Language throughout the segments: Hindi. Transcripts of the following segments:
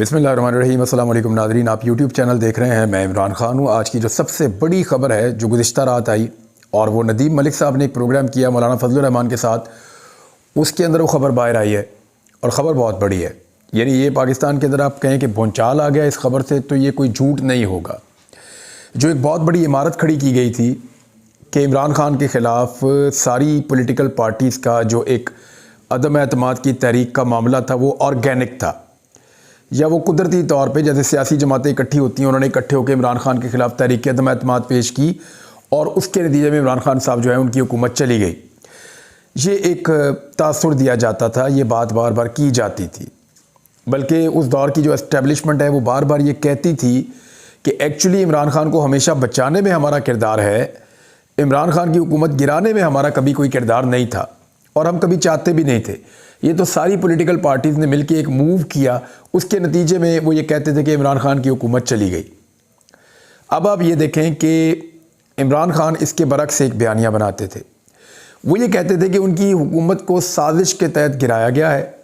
बिस्मिल्लाहिर्रहमानिर्रहीम। अस्सलाम वालेकुम नाज़रीन, आप यूट्यूब चैनल देख रहे हैं। मैं इमरान ख़ान हूँ। आज की जो सबसे बड़ी ख़बर है जो गुज़िश्ता रात आई और वो नदीम मलिक साहब ने एक प्रोग्राम किया मौलाना फजलुर रहमान के साथ, उसके अंदर वो ख़बर बाहर आई है और ख़बर बहुत बड़ी है। यानी ये पाकिस्तान के अंदर आप कहें कि भूचाल आ गया इस खबर से, तो ये कोई झूठ नहीं होगा। जो एक बहुत बड़ी इमारत खड़ी की गई थी कि इमरान ख़ान के ख़िलाफ़ सारी पॉलिटिकल पार्टीज़ का जो एक अदम एतमाद की तहरीक का मामला था वो ऑर्गेनिक था, या वो कुदरती तौर पे जैसे सियासी जमातें इकट्ठी होती हैं, उन्होंने इकट्ठे होकर इमरान खान के ख़िलाफ़ तहरीक अदम एतमाद पेश की और उसके नतीजे में इमरान खान साहब जो है उनकी हुकूमत चली गई। ये एक तासुर दिया जाता था, ये बात बार बार की जाती थी। बल्कि उस दौर की जो एस्टेब्लिशमेंट है वो बार बार ये कहती थी कि एक्चुअली इमरान खान को हमेशा बचाने में हमारा किरदार है, इमरान खान की हुकूमत गिराने में हमारा कभी कोई किरदार नहीं था और हम कभी चाहते भी नहीं थे। ये तो सारी पॉलिटिकल पार्टीज़ ने मिलकर एक मूव किया, उसके नतीजे में वो ये कहते थे कि इमरान खान की हुकूमत चली गई। अब आप ये देखें कि इमरान खान इसके बरक्स एक बयानिया बनाते थे। वो ये कहते थे कि उनकी हुकूमत को साजिश के तहत गिराया गया है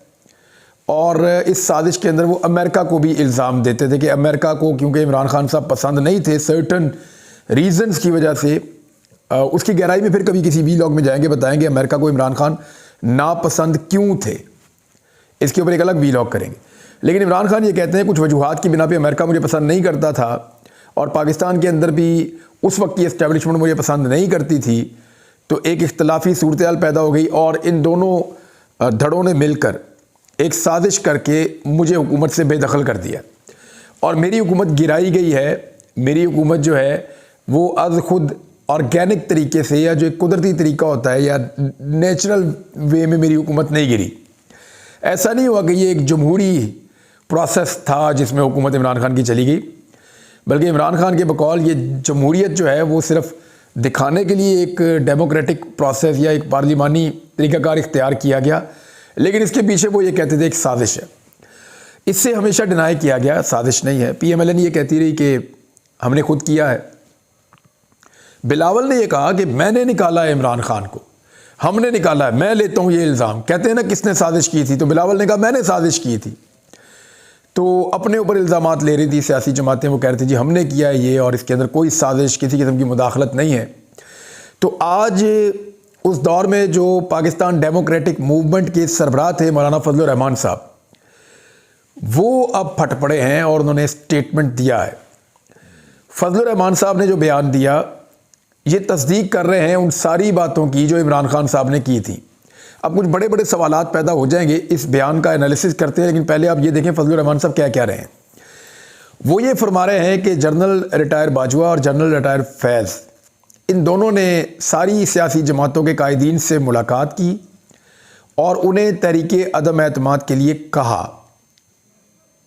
और इस साजिश के अंदर वो अमेरिका को भी इल्ज़ाम देते थे कि अमेरिका को क्योंकि इमरान खान साहब पसंद नहीं थे सर्टन रीज़न्स की वजह से। उसकी गहराई में फिर कभी किसी वीलॉग में जाएंगे, बताएंगे अमेरिका को इमरान खान नापसंद क्यों थे, इसके ऊपर एक अलग वीलॉग करेंगे। लेकिन इमरान खान ये कहते हैं कुछ वजूहात की बिना पे अमेरिका मुझे पसंद नहीं करता था और पाकिस्तान के अंदर भी उस वक्त की एस्टेब्लिशमेंट मुझे पसंद नहीं करती थी, तो एक इख्तलाफी सूरत हाल पैदा हो गई और इन दोनों धड़ों ने मिलकर एक साजिश करके मुझे हुकूमत से बेदखल कर दिया और मेरी हुकूमत गिराई गई है। मेरी हुकूमत जो है वो अज़ खुद ऑर्गेनिक तरीके से, या जो एक कुदरती तरीका होता है या नेचुरल वे में मेरी हुकूमत नहीं गिरी। ऐसा नहीं हुआ कि ये एक जमहूरी प्रोसेस था जिसमें हुकूमत इमरान खान की चली गई, बल्कि इमरान खान के बकौल ये जमहूरियत जो है वो सिर्फ दिखाने के लिए एक डेमोक्रेटिक प्रोसेस या एक पार्लिमानी तरीक़ाकार इख्तियार किया गया, लेकिन इसके पीछे वो ये कहते थे एक साजिश है। इससे हमेशा डिनाई किया गया साजिश नहीं है। PMLN ये कहती रही कि हमने खुद किया है। बिलावल ने यह कहा कि मैंने निकाला है इमरान खान को, हमने निकाला है, मैं लेता हूं ये इल्ज़ाम। कहते हैं ना किसने साजिश की थी, तो बिलावल ने कहा मैंने साजिश की थी। तो अपने ऊपर इल्ज़ामात ले रही थी सियासी जमातें, वो कह रही थी जी हमने किया है ये और इसके अंदर कोई साजिश, किसी किस्म की मुदाखलत नहीं है। तो आज उस दौर में जो पाकिस्तान डेमोक्रेटिक मूवमेंट के सरबराह थे मौलाना फजलुर रहमान साहब, वो अब फट पड़े हैं और उन्होंने स्टेटमेंट दिया है। फजलुर रहमान साहब ने जो बयान दिया ये तस्दीक कर रहे हैं उन सारी बातों की जो इमरान खान साहब ने की थी। अब कुछ बड़े बड़े सवालात पैदा हो जाएंगे, इस बयान का एनालिसिस करते हैं, लेकिन पहले आप ये देखें फजलुर रहमान साहब क्या कह रहे हैं। वो ये फरमा रहे हैं कि जनरल रिटायर बाजवा और जनरल रिटायर फैज़, इन दोनों ने सारी सियासी जमातों के कायदीन से मुलाकात की और उन्हें तहरीके अदम एतमाद के लिए कहा,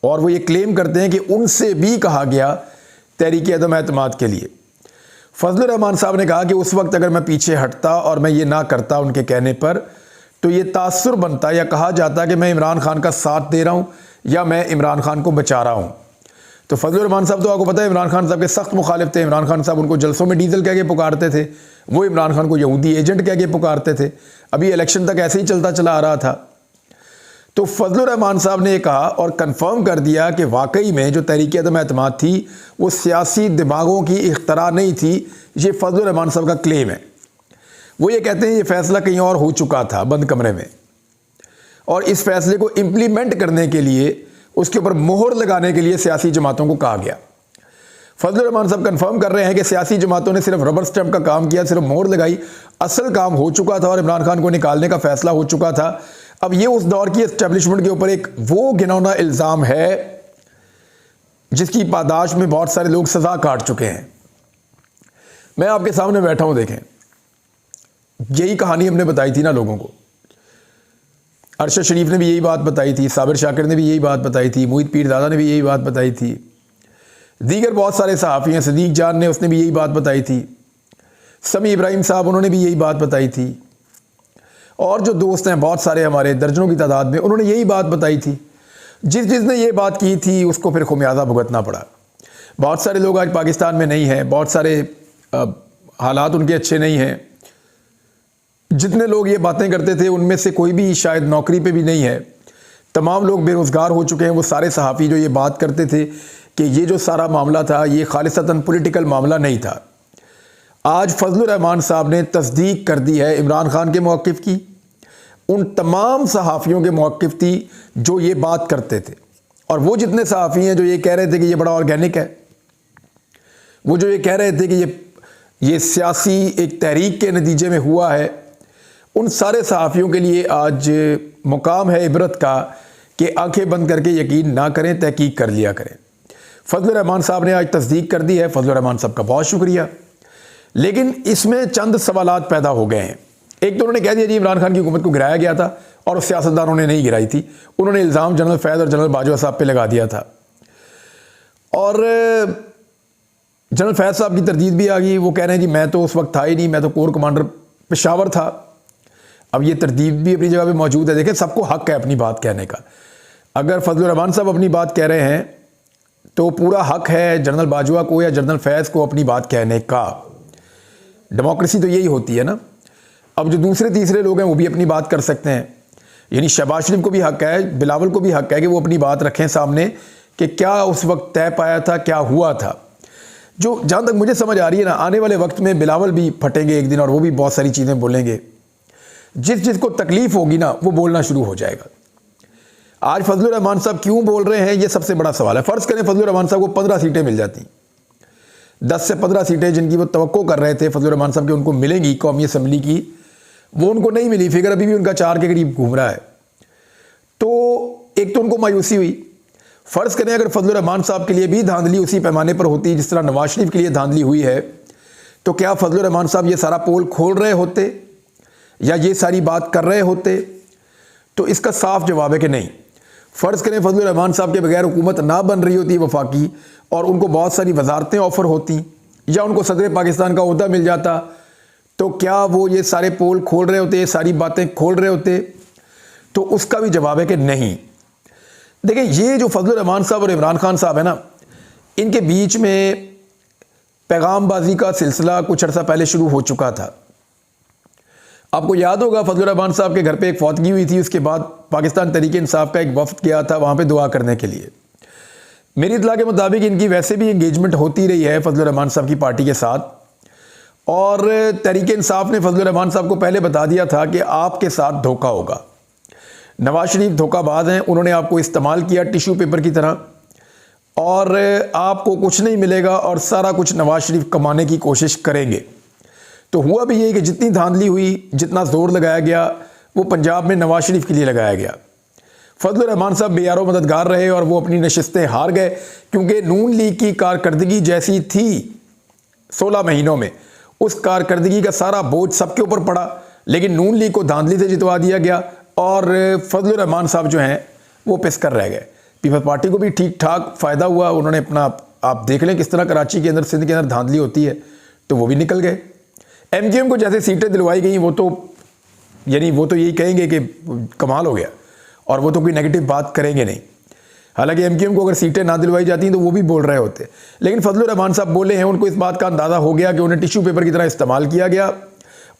और वो ये क्लेम करते हैं कि उनसे भी कहा गया तहरीके अदम एतमाद के लिए। फजलुर रहमान साहब ने कहा कि उस वक्त अगर मैं पीछे हटता और मैं ये ना करता उनके कहने पर, तो ये तासुर बनता या कहा जाता कि मैं इमरान खान का साथ दे रहा हूँ या मैं इमरान खान को बचा रहा हूँ। तो फजलुर रहमान साहब तो आपको पता है इमरान खान साहब के सख्त मुखालिफ थे। इमरान खान साहब उनको जलसों में डीजल कह के पुकारते थे, वो इमरान खान को यहूदी एजेंट कह के पुकारते थे। अभी इलेक्शन तक ऐसे ही चलता चला आ रहा था। तो फजलुर रहमान साहब ने कहा और कंफर्म कर दिया कि वाकई में जो तहरीक अदम एतमाद थी वो सियासी दिमागों की इख्तरा नहीं थी। ये फजलुर रहमान साहब का क्लेम है। वो ये कहते हैं ये फैसला कहीं और हो चुका था बंद कमरे में, और इस फैसले को इम्प्लीमेंट करने के लिए, उसके ऊपर मोहर लगाने के लिए सियासी जमातों को कहा गया। फजलुर रहमान साहब कंफर्म कर रहे हैं कि सियासी जमातों ने सिर्फ रबर स्टैंप का काम किया, सिर्फ मोहर लगाई, असल काम हो चुका था और इमरान खान को निकालने का फैसला हो चुका था। अब ये उस दौर की एस्टेब्लिशमेंट के ऊपर एक वो घिनौना इल्ज़ाम है जिसकी पादाश में बहुत सारे लोग सज़ा काट चुके हैं। मैं आपके सामने बैठा हूं, देखें यही कहानी हमने बताई थी ना लोगों को। अरशद शरीफ ने भी यही बात बताई थी, साबिर शाकिर ने भी यही बात बताई थी, मोहित पीरदादा ने भी यही बात बताई थी, दीगर बहुत सारे सहाफ़ी हैं, सदीक जान ने उसने भी यही बात बताई थी, समी इब्राहिम साहब उन्होंने भी यही बात बताई थी, और जो दोस्त हैं बहुत सारे हमारे दर्जनों की तादाद में, उन्होंने यही बात बताई थी। जिसने ये बात की थी उसको फिर खुमियाजा भुगतना पड़ा। बहुत सारे लोग आज पाकिस्तान में नहीं हैं, बहुत सारे हालात उनके अच्छे नहीं हैं। जितने लोग ये बातें करते थे उनमें से कोई भी शायद नौकरी पे भी नहीं है, तमाम लोग बेरोज़गार हो चुके हैं। वो सारे सहाफ़ी जो ये बात करते थे कि ये जो सारा मामला था ये खालिसतन पॉलिटिकल मामला नहीं था, आज फजलुर रहमान साहब ने तस्दीक कर दी है इमरान खान के मौक़िफ़ की, उन तमाम सहाफ़ियों के मौक़िफ़ थी जो ये बात करते थे। और वो जितने सहाफ़ी हैं जो ये कह रहे थे कि ये बड़ा ऑर्गेनिक है, वो जो ये कह रहे थे कि ये सियासी एक तहरीक के नतीजे में हुआ है, उन सारे सहाफ़ियों के लिए आज मुकाम है इबरत का कि आंखें बंद करके यकीन ना करें, तहकीक कर लिया करें। फजलुर रहमान साहब ने आज तस्दीक कर दी है, फजलुर रहमान साहब का बहुत शुक्रिया। लेकिन इसमें चंद सवालात पैदा हो गए हैं। एक तो उन्होंने कह दिया जी इमरान खान की हुकूमत को गिराया गया था, और उस सियासतदानों ने नहीं गिराई थी, उन्होंने इल्ज़ाम जनरल फैज़ और जनरल बाजवा साहब पे लगा दिया था। और जनरल फैज़ साहब की तरदीद भी आ गई, वो कह रहे हैं जी मैं तो उस वक्त था ही नहीं, मैं तो कोर कमांडर पेशावर था। अब ये तरदीद भी अपनी जगह पे मौजूद है। देखें, सबको हक है अपनी बात कहने का। अगर फजलुर रहमान साहब अपनी बात कह रहे हैं तो पूरा हक है जनरल बाजवा को या जनरल फैज़ को अपनी बात कहने का। डेमोक्रेसी तो यही होती है ना। अब जो दूसरे तीसरे लोग हैं वो भी अपनी बात कर सकते हैं, यानी शहबाज शरीफ को भी हक है, बिलावल को भी हक है कि वो अपनी बात रखें सामने कि क्या उस वक्त तय पाया था, क्या हुआ था। जो जहाँ तक मुझे समझ आ रही है ना, आने वाले वक्त में बिलावल भी फटेंगे एक दिन और वो भी बहुत सारी चीज़ें बोलेंगे। जिसको तकलीफ़ होगी ना वो बोलना शुरू हो जाएगा। आज फजलुर रहमान साहब क्यों बोल रहे हैं, ये सबसे बड़ा सवाल है। फ़र्ज़ करें फजलुर रहमान साहब को 15 सीटें मिल जाती, 10 से 15 सीटें जिनकी वो तवक्को कर रहे थे फजलुर रहमान साहब की उनको मिलेंगी कौमी असम्बली की, वो उनको नहीं मिली। फिगर अभी भी उनका 4 के करीब घूम रहा है। तो एक तो उनको मायूसी हुई। फ़र्ज़ करें अगर फजलुर रहमान साहब के लिए भी धांधली उसी पैमाने पर होती जिस तरह नवाज शरीफ के लिए धांधली हुई है, तो क्या फजलुर रहमान साहब ये सारा पोल खोल रहे होते या ये सारी बात कर रहे होते? तो इसका साफ जवाब है कि नहीं। फ़र्ज़ करें फजलुर रहमान साहब के बगैर हुकूमत ना बन रही होती वफाकी, और उनको बहुत सारी वजारतें ऑफ़र होती या उनको सदर पाकिस्तान का ओहदा मिल जाता, तो क्या वो ये सारे पोल खोल रहे होते, ये सारी बातें खोल रहे होते? तो उसका भी जवाब है कि नहीं। देखिए, ये जो फजलुर रहमान साहब और इमरान खान साहब है ना, इनके बीच में पैगामबाजी का सिलसिला कुछ अर्सा पहले शुरू हो चुका था। आपको याद होगा फजलुर रहमान साहब के घर पे एक फौतगी हुई थी, उसके बाद पाकिस्तान तहरीक इंसाफ का एक वफ्द गया था वहाँ पे दुआ करने के लिए। मेरी इत्तला के मुताबिक इनकी वैसे भी एंगेजमेंट होती रही है फजलुर रहमान साहब की पार्टी के साथ, और तहरीक इंसाफ ने फजलुर रहमान साहब को पहले बता दिया था कि आपके साथ धोखा होगा। नवाज शरीफ धोखाबाज हैं, उन्होंने आपको इस्तेमाल किया टिश्यू पेपर की तरह, और आपको कुछ नहीं मिलेगा और सारा कुछ नवाज शरीफ कमाने की कोशिश करेंगे। तो हुआ भी यही कि जितनी धांधली हुई, जितना जोर लगाया गया, वो पंजाब में नवाज शरीफ के लिए लगाया गया। फजलुर रहमान साहब बेयारो मददगार रहे और वो अपनी नशिस्तें हार गए, क्योंकि नून लीग की कारकर्दगी जैसी थी 16 महीनों में, उस कारकर्दगी का सारा बोझ सबके ऊपर पड़ा, लेकिन नून लीग को धांधली से जितवा दिया गया और फजलुर रहमान साहब जो हैं वो पिसकर रह गए। पीपल्स पार्टी को भी ठीक ठाक फ़ायदा हुआ, उन्होंने अपना, आप देख लें किस तरह कराची के अंदर, सिंध के अंदर धांधली होती है, तो वो भी निकल गए। MQM को जैसे सीटें दिलवाई गई, वो तो यानी वो तो यही कहेंगे कि कमाल हो गया, और वो तो कोई नेगेटिव बात करेंगे नहीं। हालांकि MQM को अगर सीटें ना दिलवाई जाती तो वो भी बोल रहे होते, लेकिन फजलुर रहमान साहब बोले हैं, उनको इस बात का अंदाज़ा हो गया कि उन्हें टिश्यू पेपर की तरह इस्तेमाल किया गया,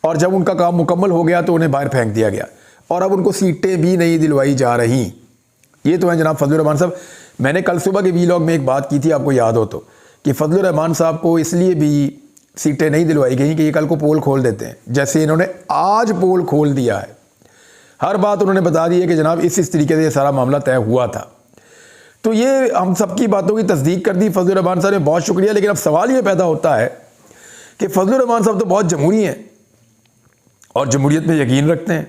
और जब उनका काम मुकम्मल हो गया तो उन्हें बाहर फेंक दिया गया, और अब उनको सीटें भी नहीं दिलवाई जा रही। ये तो हैं जनाब फजलुर रहमान साहब। मैंने कल सुबह के वीलॉग में एक बात की थी, आपको याद हो तो, कि फजलुर रहमान साहब को इसलिए भी सीटें नहीं दिलवाई गई कि ये कल को पोल खोल देते हैं, जैसे इन्होंने आज पोल खोल दिया है। हर बात उन्होंने बता दी है कि जनाब इस तरीके से ये सारा मामला तय हुआ था। तो ये हम सबकी बातों की तस्दीक कर दी फजलुर रहमान साहब ने, बहुत शुक्रिया। लेकिन अब सवाल ये पैदा होता है कि फजलुर रहमान साहब तो बहुत जमहूरी हैं और जमहूरियत में यकीन रखते हैं।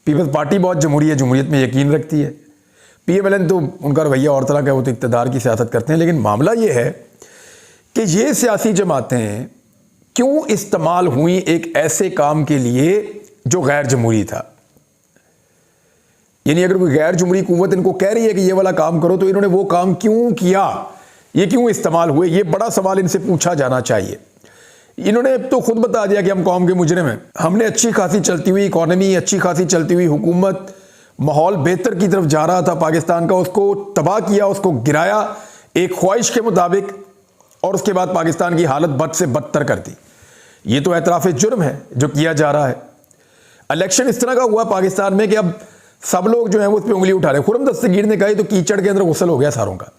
पीपल्स पार्टी बहुत जमहूरियत में यकीन रखती है। PMLN तो उनका रवैया और तरह का, वो तो इक़्तिदार की सियासत करते हैं। लेकिन मामला ये है कि ये सियासी जमातें क्यों इस्तेमाल हुई एक ऐसे काम के लिए जो गैर जमहूरी था। यानी अगर कोई गैर जमहूरी हुकूमत इनको कह रही है कि ये वाला काम करो, तो इन्होंने वो काम क्यों किया, ये क्यों इस्तेमाल हुए, ये बड़ा सवाल इनसे पूछा जाना चाहिए। इन्होंने तो खुद बता दिया कि हम कौम के मुजरिम हैं। हमने अच्छी खासी चलती हुई इकॉनमी, अच्छी खासी चलती हुई हुकूमत, माहौल बेहतर की तरफ जा रहा था पाकिस्तान का, उसको तबाह किया, उसको गिराया एक ख्वाहिश के मुताबिक, और उसके बाद पाकिस्तान की हालत बद से बदतर कर दी। ये तो एतराफ़ जुर्म है जो किया जा रहा है। इलेक्शन इस तरह का हुआ पाकिस्तान में कि अब सब लोग जो है वो उस पर उंगली उठा रहे हैं। खुर्रम दस्तगीर ने कहा तो कीचड़ के अंदर गुस्ल हो गया सारों का।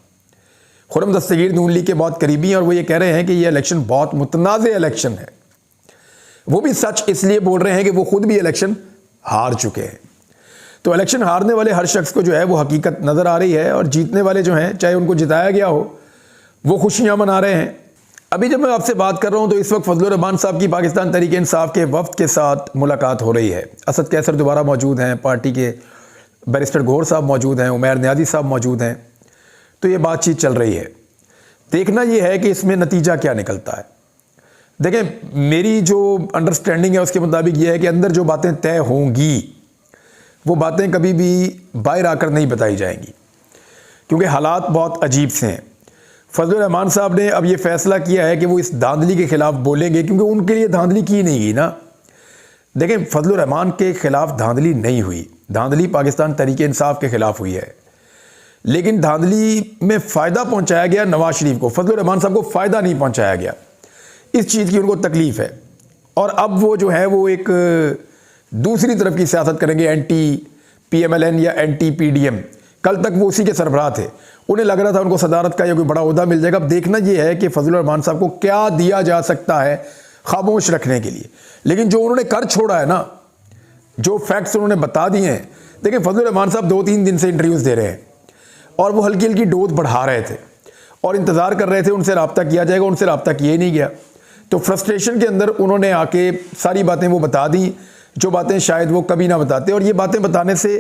खुर्रम दस्तगीर नून लीग के बहुत करीबी हैं और वो ये कह रहे हैं कि ये इलेक्शन बहुत मुतनाज़ इलेक्शन है। वो भी सच इसलिए बोल रहे हैं कि वो खुद भी इलेक्शन हार चुके हैं। तो इलेक्शन हारने वाले हर शख्स को जो है वो हकीकत नज़र आ रही है और जीतने वाले जो हैं, चाहे उनको जिताया गया हो, वो खुशियाँ मना रहे हैं। अभी जब मैं आपसे बात कर रहा हूँ तो इस वक्त फजलुर रहमान साहब की पाकिस्तान तहरीक इंसाफ के वफ्द के साथ मुलाकात हो रही है। असद कैसर दोबारा मौजूद हैं, पार्टी के बैरिस्टर गौहर साहब मौजूद हैं, उमैर नियाज़ी साहब मौजूद हैं। तो ये बातचीत चल रही है। देखना ये है कि इसमें नतीजा क्या निकलता है। देखें, मेरी जो अंडरस्टैंडिंग है उसके मुताबिक ये है कि अंदर जो बातें तय होंगी वो बातें कभी भी बाहर आकर नहीं बताई जाएंगी, क्योंकि हालात बहुत अजीब से हैं। फजलुर रहमान साहब ने अब ये फैसला किया है कि वो इस धांधली के ख़िलाफ़ बोलेंगे, क्योंकि उनके लिए धांधली की नहीं गई ना। देखें, फजलुर रहमान के ख़िलाफ़ धांधली नहीं हुई, धांधली पाकिस्तान तहरीक इंसाफ के ख़िलाफ़ हुई है। लेकिन धांधली में फ़ायदा पहुँचाया गया नवाज शरीफ को, फजलुर रहमान साहब को फ़ायदा नहीं पहुँचाया गया। इस चीज़ की उनको तकलीफ़ है और अब वो जो है वो एक दूसरी तरफ की सियासत करेंगे, एंटी PMLN या एंटी PDM। कल तक वो उसी के सरबराह थे, उन्हें लग रहा था उनको सदारत का या कोई बड़ा ओहदा मिल जाएगा। अब देखना ये है कि फजलुर रहमान साहब को क्या दिया जा सकता है खामोश रखने के लिए। लेकिन जो उन्होंने कर छोड़ा है ना, जो फैक्ट्स उन्होंने बता दिए हैं, देखिए फजलुर रहमान साहब 2-3 दिन से इंटरव्यूज़ दे रहे हैं और वो हल्की हल्की डोज बढ़ा रहे थे और इंतज़ार कर रहे थे उनसे रब्ता किया जाएगा, उनसे रब्ता किया ही नहीं गया। तो फ्रस्ट्रेशन के अंदर उन्होंने आके सारी बातें वो बता दी जो बातें शायद वो कभी ना बताते, और ये बातें बताने से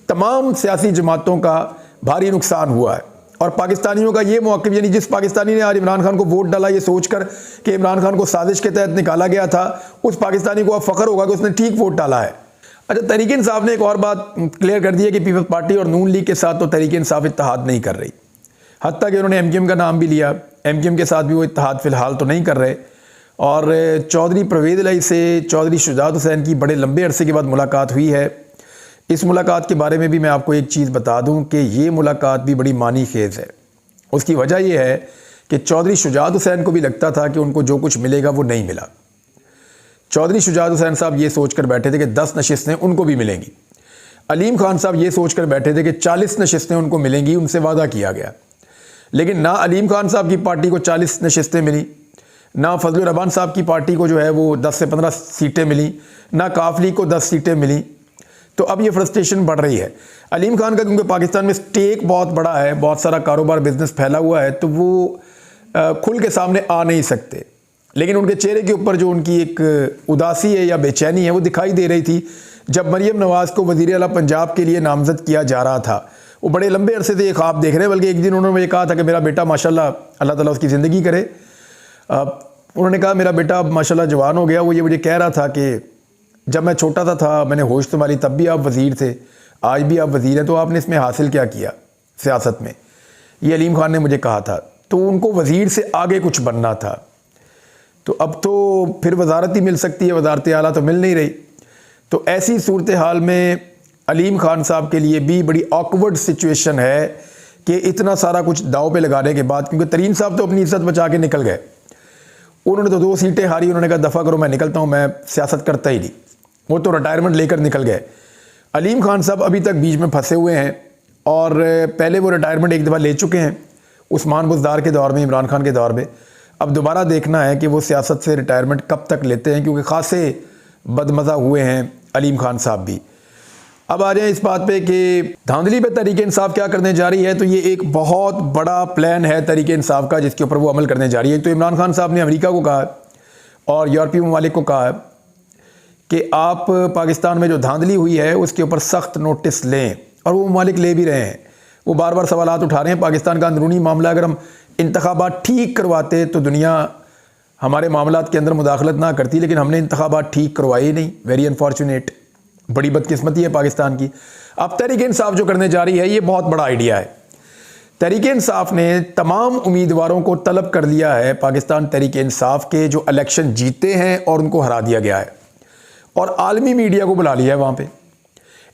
तमाम सियासी जमातों का भारी नुकसान हुआ है। और पाकिस्तानियों का ये मौक़िफ़, यानी जिस पाकिस्तानी ने आज इमरान खान को वोट डाला ये सोचकर कि इमरान खान को साजिश के तहत निकाला गया था, उस पाकिस्तानी को अब फ़ख्र होगा कि उसने ठीक वोट डाला है। अच्छा, तहरीक इंसाफ ने एक और बात क्लियर कर दी है कि पीपल्स पार्टी और नून लीग के साथ तो तहरीक इंसाफ इत्तेहाद नहीं कर रही। हत्ता कि उन्होंने MKM का नाम भी लिया, MKM के साथ भी वो इत्तेहाद फ़िलहाल तो नहीं कर रहे। और चौधरी परवेज़ इलाही से चौधरी शुजात हुसैन की बड़े लंबे अरसे के बाद मुलाकात हुई है। इस मुलाकात के बारे में भी मैं आपको एक चीज़ बता दूं कि ये मुलाकात भी बड़ी मानी खेज़ है। उसकी वजह यह है कि चौधरी शुजात हुसैन को भी लगता था कि उनको जो कुछ मिलेगा वो नहीं मिला। चौधरी शुजात हुसैन साहब ये सोच कर बैठे थे कि 10 नशिस्तें उनको भी मिलेंगी। अलीम खान साहब ये सोच कर बैठे थे कि 40 नशिस्तें उनको मिलेंगी, उनसे वादा किया गया। लेकिन ना अलीम खान साहब की पार्टी को 40 नशिस्तें मिली, ना फजलुर रहमान साहब की पार्टी को जो है वो 10 से 15 सीटें मिली, ना काफ लीग को 10 सीटें मिली। तो अब ये फ्रस्ट्रेशन बढ़ रही है। अलीम खान का क्योंकि पाकिस्तान में स्टेक बहुत बड़ा है, बहुत सारा कारोबार बिजनेस फैला हुआ है, तो वो खुल के सामने आ नहीं सकते। लेकिन उनके चेहरे के ऊपर जो उनकी एक उदासी है या बेचैनी है वो दिखाई दे रही थी जब मरीम नवाज़ को वज़ीर आला पंजाब के लिए नामज़द किया जा रहा था। वो बड़े लंबे अरसे से ये ख्वाब देख रहे हैं, बल्कि एक दिन उन्होंने मुझे कहा था कि मेरा बेटा माशाल्लाह, अल्लाह ताला उसकी ज़िंदगी करे, उन्होंने कहा मेरा बेटा माशाल्लाह जवान हो गया। वो ये मुझे कह रहा था कि जब मैं छोटा था मैंने होश संभाली, तब भी आप वज़ीर थे, आज भी आप वज़ीर हैं, तो आपने इसमें हासिल क्या किया सियासत में? ये अलीम खान ने मुझे कहा था। तो उनको वज़ीर से आगे कुछ बनना था। तो अब तो फिर वजारत ही मिल सकती है, वजारत आला तो मिल नहीं रही। तो ऐसी सूरत हाल में अलीम खान साहब के लिए भी बड़ी ऑकवर्ड सिचुएशन है कि इतना सारा कुछ दाव पे लगाने के बाद, क्योंकि तरीन साहब तो अपनी इज्जत बचा के निकल गए, उन्होंने तो 2 सीटें हारी, उन्होंने कहा दफ़ा करो, मैं निकलता हूँ, मैं सियासत करता ही नहीं। वो तो रिटायरमेंट लेकर निकल गए। अलीम खान साहब अभी तक बीच में फंसे हुए हैं और पहले वो रिटायरमेंट एक दफ़ा ले चुके हैं उस्मान बुज़दार के दौर में, इमरान खान के दौर में। अब दोबारा देखना है कि वो सियासत से रिटायरमेंट कब तक लेते हैं, क्योंकि ख़ासे बदमज़ा हुए हैं अलीम खान साहब भी। अब आ जाए इस बात पे कि धांधली पे तहरीक इंसाफ क्या करने जा रही है। तो ये एक बहुत बड़ा प्लान है तहरीक इंसाफ का जिसके ऊपर वो अमल करने जा रही है। तो इमरान खान साहब ने अमेरिका को कहा और यूरोपीय ममालिक को कहा कि आप पाकिस्तान में जो धांधली हुई है उसके ऊपर सख्त नोटिस लें, और वो ममालिक ले भी रहे हैं। वो बार बार सवालात उठा रहे हैं पाकिस्तान का अंदरूनी मामला, अगर हम इंतखाबात ठीक करवाते तो दुनिया हमारे मामलात के अंदर मुदाखलत ना करती, लेकिन हमने इंतखाबात ठीक करवाए ही नहीं। वेरी अनफॉर्चुनेट, बड़ी बदकिस्मती है पाकिस्तान की। अब तहरीक इंसाफ जो करने जा रही है ये बहुत बड़ा आइडिया है। तहरीक इंसाफ ने तमाम उम्मीदवारों को तलब कर लिया है पाकिस्तान तहरीक इंसाफ के जो इलेक्शन जीते हैं और उनको हरा दिया गया है, और आलमी मीडिया को बुला लिया है। वहाँ पे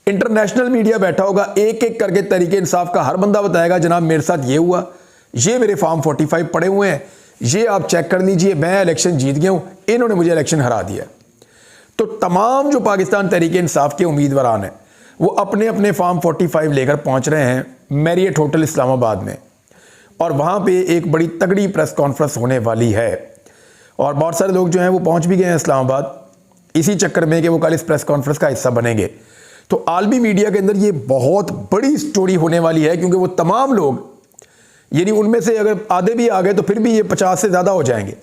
इंटरनेशनल मीडिया बैठा होगा, एक एक करके तहरीक इंसाफ का हर बंदा बताएगा जनाब मेरे साथ ये हुआ, ये मेरे फॉर्म 45 पड़े हुए हैं, ये आप चेक कर लीजिए, मैं इलेक्शन जीत गया हूँ, इन्होंने मुझे इलेक्शन हरा दिया। तो तमाम जो पाकिस्तान तहरीक इंसाफ के उम्मीदवार हैं वो अपने अपने फॉर्म 45 लेकर पहुंच रहे हैं मैरियट होटल इस्लामाबाद में, और वहाँ पे एक बड़ी तगड़ी प्रेस कॉन्फ्रेंस होने वाली है। और बहुत सारे लोग जो हैं वो पहुँच भी गए हैं इस्लामाबाद इसी चक्कर में कि वो कल इस प्रेस कॉन्फ्रेंस का हिस्सा बनेंगे। तो आलमी मीडिया के अंदर ये बहुत बड़ी स्टोरी होने वाली है, क्योंकि वो तमाम लोग, यानी उनमें से अगर आधे भी आ गए तो फिर भी ये 50 से ज़्यादा हो जाएंगे,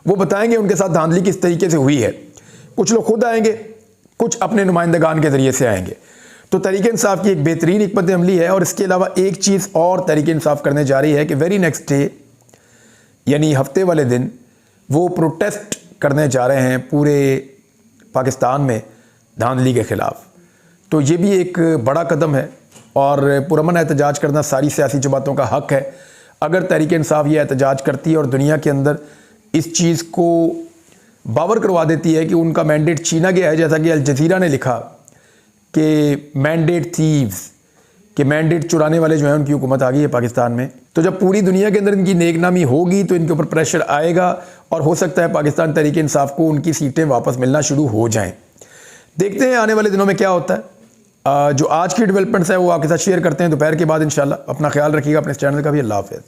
वो बताएंगे उनके साथ धांधली किस तरीके से हुई है। कुछ लोग खुद आएंगे, कुछ अपने नुमाइंदगान के ज़रिए से आएंगे। तो तहरीक इंसाफ की एक बेहतरीन हिकमत अमली है। और इसके अलावा एक चीज़ और तहरीक इंसाफ करने जा रही है कि वेरी नेक्स्ट डे, यानी हफ्ते वाले दिन, वो प्रोटेस्ट करने जा रहे हैं पूरे पाकिस्तान में धांधली के ख़िलाफ़। तो ये भी एक बड़ा कदम है, और पुरअमन एहतजाज करना सारी सियासी जमातों का हक़ है। अगर तहरीक इंसाफ ये एहतजाज करती है और दुनिया के अंदर इस चीज़ को बावर करवा देती है कि उनका मैंडेट छीना गया है, जैसा कि अल जज़ीरा ने लिखा कि मैंडेट थीव्स, कि मैंडेट चुराने वाले जो हैं उनकी हुकूमत आ गई है पाकिस्तान में, तो जब पूरी दुनिया के अंदर इनकी नेकनामी होगी तो इनके ऊपर प्रेशर आएगा, और हो सकता है पाकिस्तान तहरीक इंसाफ को उनकी सीटें वापस मिलना शुरू हो जाएँ। देखते हैं आने वाले दिनों में क्या होता है। जो आज की डेवलपमेंट्स है वो आपके साथ शेयर करते हैं दोपहर के बाद इंशाल्लाह। अपना ख्याल रखिएगा, अपने इस चैनल का भी। अल्लाह हाफ़िज़।